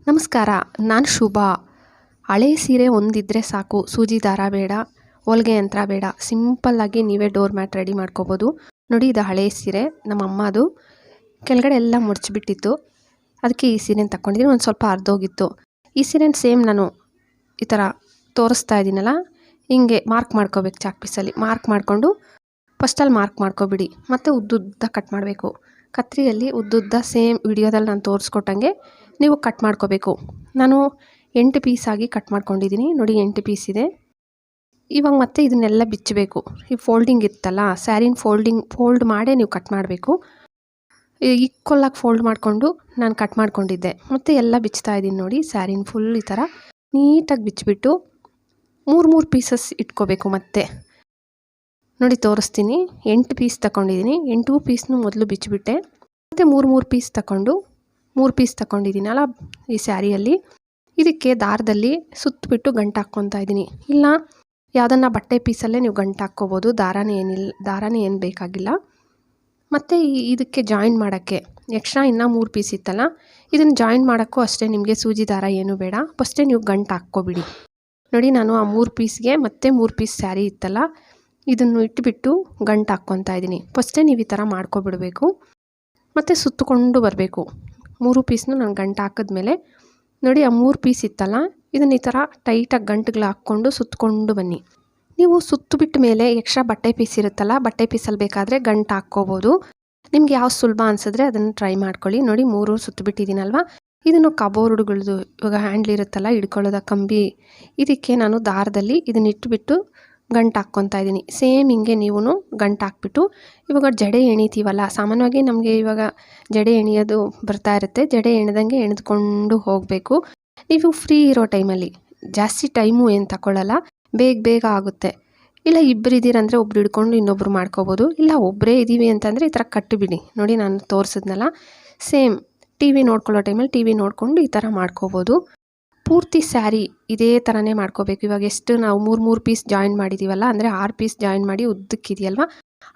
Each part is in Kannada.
ನಮಸ್ಕಾರ, ನಾನು ಶುಭಾ. ಹಳೆ ಸೀರೆ ಒಂದಿದ್ದರೆ ಸಾಕು, ಸೂಜಿ ದಾರ ಬೇಡ, ಹೊಲಿಗೆ ಯಂತ್ರ ಬೇಡ, ಸಿಂಪಲ್ಲಾಗಿ ನೀವೇ ಡೋರ್ ಮ್ಯಾಟ್ ರೆಡಿ ಮಾಡ್ಕೋಬೋದು. ನೋಡಿ, ಇದು ಹಳೆ ಸೀರೆ, ನಮ್ಮ ಅಮ್ಮದು. ಕೆಳಗಡೆ ಎಲ್ಲ ಮುಡ್ಚಿಬಿಟ್ಟಿತ್ತು, ಅದಕ್ಕೆ ಈ ಸೀರೆನ ತಗೊಂಡಿದ್ದೀನಿ. ಒಂದು ಸ್ವಲ್ಪ ಅರ್ಧೋಗಿತ್ತು. ಈ ಸೀರೆನ ಸೇಮ್ ನಾನು ಈ ಥರ ತೋರಿಸ್ತಾ ಇದ್ದೀನಲ್ಲ, ಹಿಂಗೆ ಮಾರ್ಕ್ ಮಾಡ್ಕೋಬೇಕು. ಚಾಕ್ ಪೀಸಲ್ಲಿ ಮಾರ್ಕ್ ಮಾಡಿಕೊಂಡು ಫಸ್ಟಲ್ಲಿ ಮಾರ್ಕ್ ಮಾಡ್ಕೊಬಿಡಿ. ಮತ್ತು ಉದ್ದುದ್ದ ಕಟ್ ಮಾಡಬೇಕು. ಕತ್ರಿಯಲ್ಲಿ ಉದ್ದುದ್ದ ಸೇಮ್ ವಿಡಿಯೋದಲ್ಲಿ ನಾನು ತೋರಿಸ್ಕೊಟ್ಟಂಗೆ ನೀವು ಕಟ್ ಮಾಡ್ಕೋಬೇಕು. ನಾನು 8 ಪೀಸಾಗಿ ಕಟ್ ಮಾಡ್ಕೊಂಡಿದ್ದೀನಿ. ನೋಡಿ, 8 ಪೀಸ್ ಇದೆ. ಇವಾಗ ಮತ್ತೆ ಇದನ್ನೆಲ್ಲ ಬಿಚ್ಚಬೇಕು. ಈ ಫೋಲ್ಡಿಂಗ್ ಇತ್ತಲ್ಲ, ಸ್ಯಾರಿನ ಫೋಲ್ಡ್ ಮಾಡೇ ನೀವು ಕಟ್ ಮಾಡಬೇಕು. ಈಕ್ವಲಾಗಿ ಫೋಲ್ಡ್ ಮಾಡಿಕೊಂಡು ನಾನು ಕಟ್ ಮಾಡ್ಕೊಂಡಿದ್ದೆ. ಮತ್ತು ಎಲ್ಲ ಬಿಚ್ತಾ ಇದ್ದೀನಿ. ನೋಡಿ, ಸ್ಯಾರಿನ ಫುಲ್ ಈ ಥರ ನೀಟಾಗಿ ಬಿಚ್ಚಿಬಿಟ್ಟು 3 ಪೀಸಸ್ ಇಟ್ಕೋಬೇಕು. ಮತ್ತೆ ನೋಡಿ ತೋರಿಸ್ತೀನಿ. 8 ಪೀಸ್ ತಗೊಂಡಿದ್ದೀನಿ. 8 ಪೀಸ್ನು ಮೊದಲು ಬಿಚ್ಚಿಬಿಟ್ಟೆ. ಮತ್ತು 3 ಪೀಸ್ ತಗೊಂಡು 3 ಪೀಸ್ ತಗೊಂಡಿದ್ದೀನಲ್ಲ ಈ ಸ್ಯಾರಿಯಲ್ಲಿ, ಇದಕ್ಕೆ ದಾರದಲ್ಲಿ ಸುತ್ತಬಿಟ್ಟು ಗಂಟು ಹಾಕ್ಕೊತಾ ಇದ್ದೀನಿ. ಇಲ್ಲ ಯಾವುದನ್ನು ಬಟ್ಟೆ ಪೀಸಲ್ಲೇ ನೀವು ಗಂಟು ಹಾಕ್ಕೋಬೋದು. ದಾರನೇ ಏನು ಬೇಕಾಗಿಲ್ಲ. ಮತ್ತು ಇದಕ್ಕೆ ಜಾಯಿನ್ ಮಾಡೋಕ್ಕೆ ಎಕ್ಸ್ಟ್ರಾ ಇನ್ನೂ 3 ಪೀಸ್ ಇತ್ತಲ್ಲ, ಇದನ್ನು ಜಾಯಿನ್ ಮಾಡೋಕ್ಕೂ ಅಷ್ಟೇ ನಿಮಗೆ ಸೂಜಿ ದಾರ ಏನೂ ಬೇಡ. ಫಸ್ಟೇ ನೀವು ಗಂಟು ಹಾಕ್ಕೊಬಿಡಿ. ನೋಡಿ, ನಾನು ಆ 3 ಪೀಸ್ಗೆ ಮತ್ತೆ 3 ಪೀಸ್ ಸ್ಯಾರಿ ಇತ್ತಲ್ಲ, ಇದನ್ನು ಇಟ್ಬಿಟ್ಟು ಗಂಟು ಹಾಕ್ಕೊತಾ ಇದ್ದೀನಿ. ಫಸ್ಟೇ ನೀವು ಈ ಥರ ಮಾಡ್ಕೊಬಿಡಬೇಕು. ಮತ್ತು ಸುತ್ತಕೊಂಡು ಬರಬೇಕು. 3 ಪೀಸ್ನು ನಾನು ಗಂಟು ಹಾಕಿದ್ಮೇಲೆ ನೋಡಿ, ಆ 3 ಪೀಸ್ ಇತ್ತಲ್ಲ, ಇದನ್ನು ಈ ಥರ ಟೈಟಾಗಿ ಗಂಟುಗಳು ಹಾಕ್ಕೊಂಡು ಸುತ್ತಕೊಂಡು ಬನ್ನಿ. ನೀವು ಸುತ್ತಬಿಟ್ಟ ಮೇಲೆ ಎಕ್ಸ್ಟ್ರಾ ಬಟ್ಟೆ ಪೀಸ್ ಇರುತ್ತಲ್ಲ, ಬಟ್ಟೆ ಪೀಸಲ್ಲಿ ಬೇಕಾದರೆ ಗಂಟು ಹಾಕ್ಕೋಬೋದು. ನಿಮ್ಗೆ ಯಾವ ಸುಲಭ ಅನಿಸಿದ್ರೆ ಅದನ್ನು ಟ್ರೈ ಮಾಡ್ಕೊಳ್ಳಿ. ನೋಡಿ, 3 ಸುತ್ತಬಿಟ್ಟಿದ್ದೀನಲ್ವ, ಇದನ್ನು ಕಬೋರ್ಡ್ಗಳದ್ದು ಇವಾಗ ಹ್ಯಾಂಡ್ಲ್ ಇರುತ್ತಲ್ಲ, ಹಿಡ್ಕೊಳ್ಳೋದ ಕಂಬಿ, ಇದಕ್ಕೆ ನಾನು ದಾರದಲ್ಲಿ ಇದನ್ನ ಇಟ್ಬಿಟ್ಟು ಗಂಟು ಹಾಕ್ಕೊತಾ ಇದ್ದೀನಿ. ಸೇಮ್ ಹಿಂಗೆ ನೀವು ಗಂಟು ಹಾಕ್ಬಿಟ್ಟು ಇವಾಗ ಜಡೆ ಎಣಿತೀವಲ್ಲ, ಸಾಮಾನ್ಯವಾಗಿ ನಮಗೆ ಇವಾಗ ಜಡೆ ಎಣಿಯೋದು ಬರ್ತಾ ಇರುತ್ತೆ. ಜಡೆ ಎಣ್ದಂಗೆ ಎಣೆದುಕೊಂಡು ಹೋಗಬೇಕು. ನೀವು ಫ್ರೀ ಇರೋ ಟೈಮಲ್ಲಿ, ಜಾಸ್ತಿ ಟೈಮು ಏನು ತಗೊಳ್ಳಲ್ಲ, ಬೇಗ ಆಗುತ್ತೆ. ಇಲ್ಲ ಇಬ್ಬರು ಇದ್ದೀರಂದರೆ ಒಬ್ರು ಹಿಡ್ಕೊಂಡು ಇನ್ನೊಬ್ರು ಮಾಡ್ಕೋಬೋದು. ಇಲ್ಲ ಒಬ್ಬರೇ ಇದ್ದೀವಿ ಅಂತಂದರೆ ಈ ಥರ ಕಟ್ಟಿಬಿಡಿ. ನೋಡಿ, ನಾನು ತೋರಿಸಿದ್ನಲ್ಲ, ಸೇಮ್ ಟಿ ವಿ ನೋಡ್ಕೊಳ್ಳೋ ಟೈಮಲ್ಲಿ ಟಿ ವಿ ನೋಡಿಕೊಂಡು ಈ ಥರ ಮಾಡ್ಕೋಬೋದು. ಪೂರ್ತಿ ಸ್ಯಾರಿ ಇದೇ ಥರನೇ ಮಾಡ್ಕೋಬೇಕು. ಇವಾಗ ಎಷ್ಟು ನಾವು 3 ಪೀಸ್ ಜಾಯಿನ್ ಮಾಡಿದ್ದೀವಲ್ಲ, ಅಂದರೆ 6 ಪೀಸ್ ಜಾಯಿನ್ ಮಾಡಿ ಉದ್ದಕ್ಕಿದೆಯಲ್ವ,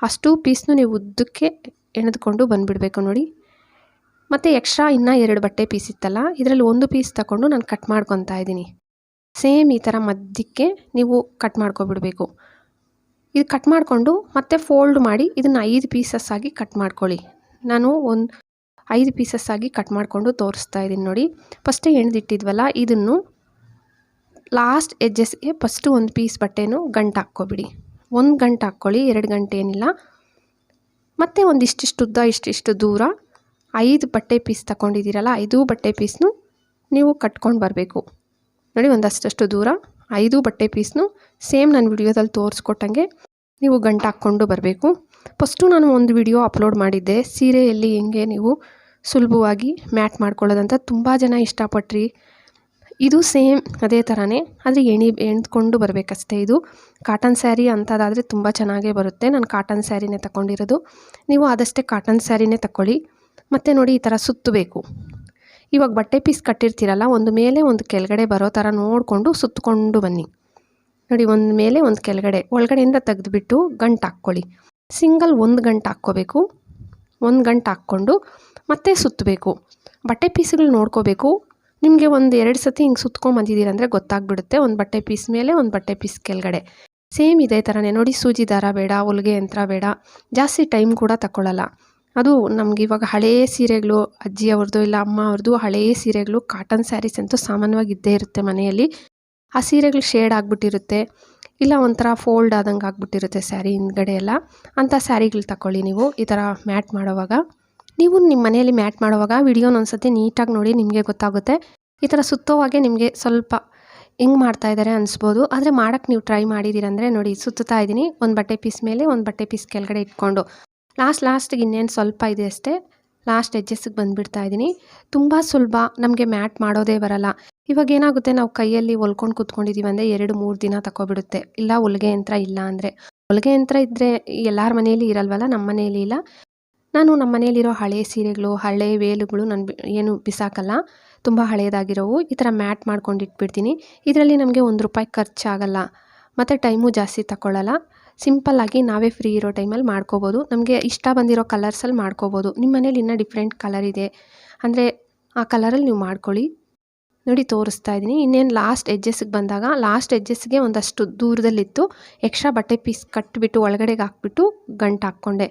ಅಷ್ಟು ಪೀಸ್ನು ನೀವು ಉದ್ದಕ್ಕೆ ಎಣೆದುಕೊಂಡು ಬಂದುಬಿಡಬೇಕು. ನೋಡಿ, ಮತ್ತು ಎಕ್ಸ್ಟ್ರಾ ಇನ್ನೂ 2 ಬಟ್ಟೆ ಪೀಸ್ ಇತ್ತಲ್ಲ, ಇದರಲ್ಲಿ 1 ಪೀಸ್ ತಗೊಂಡು ನಾನು ಕಟ್ ಮಾಡ್ಕೊತಾ ಇದ್ದೀನಿ. ಸೇಮ್ ಈ ಥರ ಮಧ್ಯಕ್ಕೆ ನೀವು ಕಟ್ ಮಾಡ್ಕೊಬಿಡಬೇಕು. ಇದು ಕಟ್ ಮಾಡಿಕೊಂಡು ಮತ್ತೆ ಫೋಲ್ಡ್ ಮಾಡಿ ಇದನ್ನು 5 ಪೀಸಸ್ ಆಗಿ ಕಟ್ ಮಾಡ್ಕೊಳ್ಳಿ. ನಾನು 5 ಪೀಸಸ್ ಆಗಿ ಕಟ್ ಮಾಡಿಕೊಂಡು ತೋರಿಸ್ತಾ ಇದ್ದೀನಿ. ನೋಡಿ, ಫಸ್ಟೇ ಎಣ್ದಿಟ್ಟಿದ್ವಲ್ಲ, ಇದನ್ನು ಲಾಸ್ಟ್ ಎಡ್ಜಸ್ಗೆ ಫಸ್ಟು 1 ಪೀಸ್ ಬಟ್ಟೆನೂ ಗಂಟು ಹಾಕ್ಕೊಬಿಡಿ. 1 ಗಂಟು ಹಾಕ್ಕೊಳ್ಳಿ, 2 ಗಂಟೆ ಏನಿಲ್ಲ. ಮತ್ತು ಇಷ್ಟಿಷ್ಟು ಉದ್ದ ಇಷ್ಟಿಷ್ಟು ದೂರ 5 ಬಟ್ಟೆ ಪೀಸ್ ತಗೊಂಡಿದ್ದೀರಲ್ಲ, 5 ಬಟ್ಟೆ ಪೀಸ್ನು ನೀವು ಕಟ್ಕೊಂಡು ಬರಬೇಕು. ನೋಡಿ, ಒಂದಷ್ಟು ದೂರ 5 ಬಟ್ಟೆ ಪೀಸ್ನು ಸೇಮ್ ನಾನು ವಿಡಿಯೋದಲ್ಲಿ ತೋರಿಸ್ಕೊಟ್ಟಂಗೆ ನೀವು ಗಂಟು ಹಾಕ್ಕೊಂಡು ಬರಬೇಕು. ಫಸ್ಟು ನಾನು ಒಂದು ವಿಡಿಯೋ ಅಪ್ಲೋಡ್ ಮಾಡಿದ್ದೆ, ಸೀರೆಯಲ್ಲಿ ಹೆಂಗೆ ನೀವು ಸುಲಭವಾಗಿ ಮ್ಯಾಟ್ ಮಾಡ್ಕೊಳ್ಳೋದಂತ. ತುಂಬ ಜನ ಇಷ್ಟಪಟ್ರಿ. ಇದು ಸೇಮ್ ಅದೇ ಥರನೇ, ಆದರೆ ಎಣ್ದ್ಕೊಂಡು ಬರಬೇಕಷ್ಟೇ. ಇದು ಕಾಟನ್ ಸ್ಯಾರಿ ಅಂಥದ್ದಾದರೆ ತುಂಬ ಚೆನ್ನಾಗೇ ಬರುತ್ತೆ. ನಾನು ಕಾಟನ್ ಸ್ಯಾರಿನೇ ತಗೊಂಡಿರೋದು. ನೀವು ಆದಷ್ಟೇ ಕಾಟನ್ ಸ್ಯಾರಿನೇ ತಗೊಳ್ಳಿ. ಮತ್ತು ನೋಡಿ, ಈ ಥರ ಸುತ್ತಬೇಕು. ಇವಾಗ ಬಟ್ಟೆ ಪೀಸ್ ಕಟ್ಟಿರ್ತೀರಲ್ಲ, ಒಂದು ಮೇಲೆ ಒಂದು ಕೆಳಗಡೆ ಬರೋ ಥರ ನೋಡಿಕೊಂಡು ಸುತ್ತಕೊಂಡು ಬನ್ನಿ. ನೋಡಿ, ಒಂದು ಮೇಲೆ ಒಂದು ಕೆಳಗಡೆ, ಒಳಗಡೆಯಿಂದ ತೆಗೆದುಬಿಟ್ಟು ಗಂಟು ಹಾಕ್ಕೊಳ್ಳಿ. ಸಿಂಗಲ್ 1 ಗಂಟು ಹಾಕ್ಕೋಬೇಕು. 1 ಗಂಟು ಹಾಕ್ಕೊಂಡು ಮತ್ತೆ ಸುತ್ತಬೇಕು. ಬಟ್ಟೆ ಪೀಸ್ಗಳು ನೋಡ್ಕೋಬೇಕು. ನಿಮಗೆ 1-2 ಸತಿ ಹಿಂಗೆ ಸುತ್ಕೊಂಬಂದಿದ್ದೀರಂದರೆ ಗೊತ್ತಾಗ್ಬಿಡುತ್ತೆ. ಒಂದು ಬಟ್ಟೆ ಪೀಸ್ ಮೇಲೆ ಒಂದು ಬಟ್ಟೆ ಪೀಸ್ ಕೆಳಗಡೆ ಸೇಮ್ ಇದೇ ಥರನೇ. ನೋಡಿ, ಸೂಜಿ ದಾರ ಬೇಡ, ಹೊಲಿಗೆ ಯಂತ್ರ ಬೇಡ, ಜಾಸ್ತಿ ಟೈಮ್ ಕೂಡ ತಗೊಳ್ಳಲ್ಲ. ಅದು ನಮ್ಗೆ ಇವಾಗ ಹಳೆಯ ಸೀರೆಗಳು, ಅಜ್ಜಿಯವ್ರದ್ದು ಇಲ್ಲ ಅಮ್ಮ ಅವ್ರದ್ದು ಹಳೆಯ ಸೀರೆಗಳು, ಕಾಟನ್ ಸ್ಯಾರೀಸ್ ಅಂತೂ ಸಾಮಾನ್ಯವಾಗಿ ಇದ್ದೇ ಇರುತ್ತೆ ಮನೆಯಲ್ಲಿ. ಆ ಸೀರೆಗಳು ಶೇಡ್ ಆಗಿಬಿಟ್ಟಿರುತ್ತೆ, ಇಲ್ಲ ಒಂಥರ ಫೋಲ್ಡ್ ಆದಂಗೆ ಆಗಿಬಿಟ್ಟಿರುತ್ತೆ ಸ್ಯಾರಿ ಹಿಂದ್ಗಡೆ ಎಲ್ಲ. ಅಂಥ ಸ್ಯಾರಿಗಳು ತಗೊಳ್ಳಿ ನೀವು. ಈ ಥರ ಮ್ಯಾಟ್ ಮಾಡೋವಾಗ, ನೀವು ನಿಮ್ಮ ಮನೆಯಲ್ಲಿ ಮ್ಯಾಟ್ ಮಾಡೋವಾಗ ವಿಡಿಯೋನ ಒಂದ್ಸತಿ ನೀಟಾಗಿ ನೋಡಿ, ನಿಮಗೆ ಗೊತ್ತಾಗುತ್ತೆ. ಈ ಥರ ಸುತ್ತೋವಾಗೆ ನಿಮಗೆ ಸ್ವಲ್ಪ ಹೆಂಗೆ ಮಾಡ್ತಾಯಿದ್ದಾರೆ ಅನಿಸ್ಬೋದು, ಆದರೆ ಮಾಡೋಕ್ಕೆ ನೀವು ಟ್ರೈ ಮಾಡಿದ್ದೀರಂದರೆ ನೋಡಿ, ಸುತ್ತಾ ಇದ್ದೀನಿ. ಒಂದು ಬಟ್ಟೆ ಪೀಸ್ ಮೇಲೆ ಒಂದು ಬಟ್ಟೆ ಪೀಸ್ ಕೆಳಗಡೆ ಇಟ್ಕೊಂಡು ಲಾಸ್ಟಿಗೆ ಇನ್ನೇನು ಸ್ವಲ್ಪ ಇದೆ ಅಷ್ಟೇ, ಲಾಸ್ಟ್ ಎಡ್ಜಸ್ಸಿಗೆ ಬಂದುಬಿಡ್ತಾ ಇದ್ದೀನಿ. ತುಂಬ ಸುಲಭ. ನಮಗೆ ಮ್ಯಾಟ್ ಮಾಡೋದೇ ಬರಲ್ಲ. ಇವಾಗ ಏನಾಗುತ್ತೆ, ನಾವು ಕೈಯಲ್ಲಿ ಹೊಲ್ಕೊಂಡು ಕೂತ್ಕೊಂಡಿದ್ದೀವಿ ಅಂದರೆ 2-3 ದಿನ ತಗೊಬಿಡುತ್ತೆ. ಇಲ್ಲ ಹೊಲಿಗೆ ಯಂತ್ರ ಇಲ್ಲ ಅಂದರೆ, ಹೊಲಿಗೆ ಯಂತ್ರ ಇದ್ದರೆ ಎಲ್ಲರ ಮನೆಯಲ್ಲಿ ಇರಲ್ವಲ್ಲ, ನಮ್ಮ ಮನೆಯಲ್ಲಿ ಇಲ್ಲ. ನಾನು ನಮ್ಮ ಮನೆಯಲ್ಲಿರೋ ಹಳೆಯ ಸೀರೆಗಳು, ಹಳೆಯ ವೇಲುಗಳು ನಾನು ಏನು ಬಿಸಾಕಲ್ಲ, ತುಂಬ ಹಳೆಯದಾಗಿರೋವು ಈ ಥರ ಮ್ಯಾಟ್ ಮಾಡ್ಕೊಂಡು ಇಟ್ಬಿಡ್ತೀನಿ. ಇದರಲ್ಲಿ ನಮಗೆ ₹1 ಖರ್ಚಾಗಲ್ಲ, ಮತ್ತು ಟೈಮು ಜಾಸ್ತಿ ತಗೊಳ್ಳಲ್ಲ. ಸಿಂಪಲ್ಲಾಗಿ ನಾವೇ ಫ್ರೀ ಇರೋ ಟೈಮಲ್ಲಿ ಮಾಡ್ಕೋಬೋದು. ನಮಗೆ ಇಷ್ಟ ಬಂದಿರೋ ಕಲರ್ಸಲ್ಲಿ ಮಾಡ್ಕೋಬೋದು. ನಿಮ್ಮ ಮನೇಲಿ ಇನ್ನೂ ಡಿಫ್ರೆಂಟ್ ಕಲರ್ ಇದೆ ಅಂದರೆ ಆ ಕಲರಲ್ಲಿ ನೀವು ಮಾಡ್ಕೊಳ್ಳಿ. ನೋಡಿ ತೋರಿಸ್ತಾ ಇದ್ದೀನಿ. ಇನ್ನೇನು ಲಾಸ್ಟ್ ಎಡ್ಜಸ್ಸಿಗೆ ಬಂದಾಗ ಲಾಸ್ಟ್ ಎಡ್ಜಸ್ಸಿಗೆ ಒಂದಷ್ಟು ದೂರದಲ್ಲಿತ್ತು ಎಕ್ಸ್ಟ್ರಾ ಬಟ್ಟೆ ಪೀಸ್ ಕಟ್ಟಿಬಿಟ್ಟು ಒಳಗಡೆಗೆ ಹಾಕ್ಬಿಟ್ಟು ಗಂಟು ಹಾಕ್ಕೊಂಡೆ.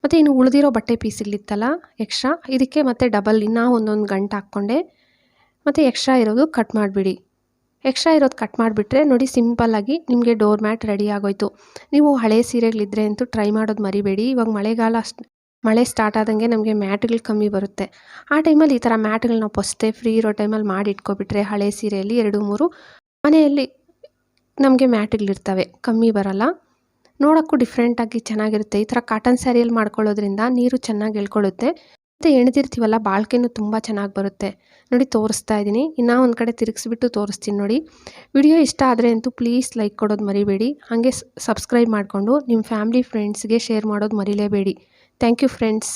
ಮತ್ತು ಇನ್ನು ಉಳಿದಿರೋ ಬಟ್ಟೆ ಪೀಸ್ಗಳಿತ್ತಲ್ಲ ಎಕ್ಸ್ಟ್ರಾ, ಇದಕ್ಕೆ ಮತ್ತೆ ಡಬಲ್ ಇನ್ನೂ ಒಂದೊಂದು ಗಂಟು ಹಾಕ್ಕೊಂಡೆ. ಮತ್ತು ಎಕ್ಸ್ಟ್ರಾ ಇರೋದು ಕಟ್ ಮಾಡಿಬಿಡಿ. ಎಕ್ಸ್ಟ್ರಾ ಇರೋದು ಕಟ್ ಮಾಡಿಬಿಟ್ರೆ ನೋಡಿ ಸಿಂಪಲ್ಲಾಗಿ ನಿಮಗೆ ಡೋರ್ ಮ್ಯಾಟ್ ರೆಡಿ ಆಗೋಯ್ತು. ನೀವು ಹಳೆ ಸೀರೆಗಳಿದ್ರೆ ಅಂತೂ ಟ್ರೈ ಮಾಡೋದು ಮರಿಬೇಡಿ. ಇವಾಗ ಮಳೆ ಸ್ಟಾರ್ಟ್ ಆದಂಗೆ ನಮಗೆ ಮ್ಯಾಟ್ಗಳು ಕಮ್ಮಿ ಬರುತ್ತೆ. ಆ ಟೈಮಲ್ಲಿ ಈ ಥರ ಮ್ಯಾಟ್ಗಳು ನಾವು ಫಸ್ಟೇ ಫ್ರೀ ಇರೋ ಟೈಮಲ್ಲಿ ಮಾಡಿ ಇಟ್ಕೊಬಿಟ್ರೆ ಹಳೆ ಸೀರೆಯಲ್ಲಿ 2-3 ಮನೆಯಲ್ಲಿ ನಮಗೆ ಮ್ಯಾಟ್ಗಳಿರ್ತವೆ, ಕಮ್ಮಿ ಬರಲ್ಲ. ನೋಡೋಕ್ಕೂ ಡಿಫ್ರೆಂಟಾಗಿ ಚೆನ್ನಾಗಿರುತ್ತೆ. ಈ ಥರ ಕಾಟನ್ ಸ್ಯಾರಿಯಲ್ಲಿ ಮಾಡ್ಕೊಳ್ಳೋದ್ರಿಂದ ನೀರು ಚೆನ್ನಾಗಿ ಎಳ್ಕೊಳ್ಳುತ್ತೆ. ಮತ್ತು ಎಣ್ದಿರ್ತೀವಲ್ಲ ಬಾಳ್ಕೆನೂ ತುಂಬ ಚೆನ್ನಾಗಿ ಬರುತ್ತೆ. ನೋಡಿ ತೋರಿಸ್ತಾ ಇದ್ದೀನಿ. ಇನ್ನೂ ಒಂದು ಕಡೆ ತಿರುಗಿಸ್ಬಿಟ್ಟು ತೋರಿಸ್ತೀನಿ ನೋಡಿ. ವಿಡಿಯೋ ಇಷ್ಟ ಆದರೆ ಅಂತೂ ಪ್ಲೀಸ್ ಲೈಕ್ ಕೊಡೋದು ಮರಿಬೇಡಿ. ಹಾಗೆ ಸಬ್ಸ್ಕ್ರೈಬ್ ಮಾಡಿಕೊಂಡು ನಿಮ್ಮ ಫ್ಯಾಮಿಲಿ ಫ್ರೆಂಡ್ಸ್ಗೆ ಶೇರ್ ಮಾಡೋದು ಮರಿಲೇಬೇಡಿ. Thank you friends.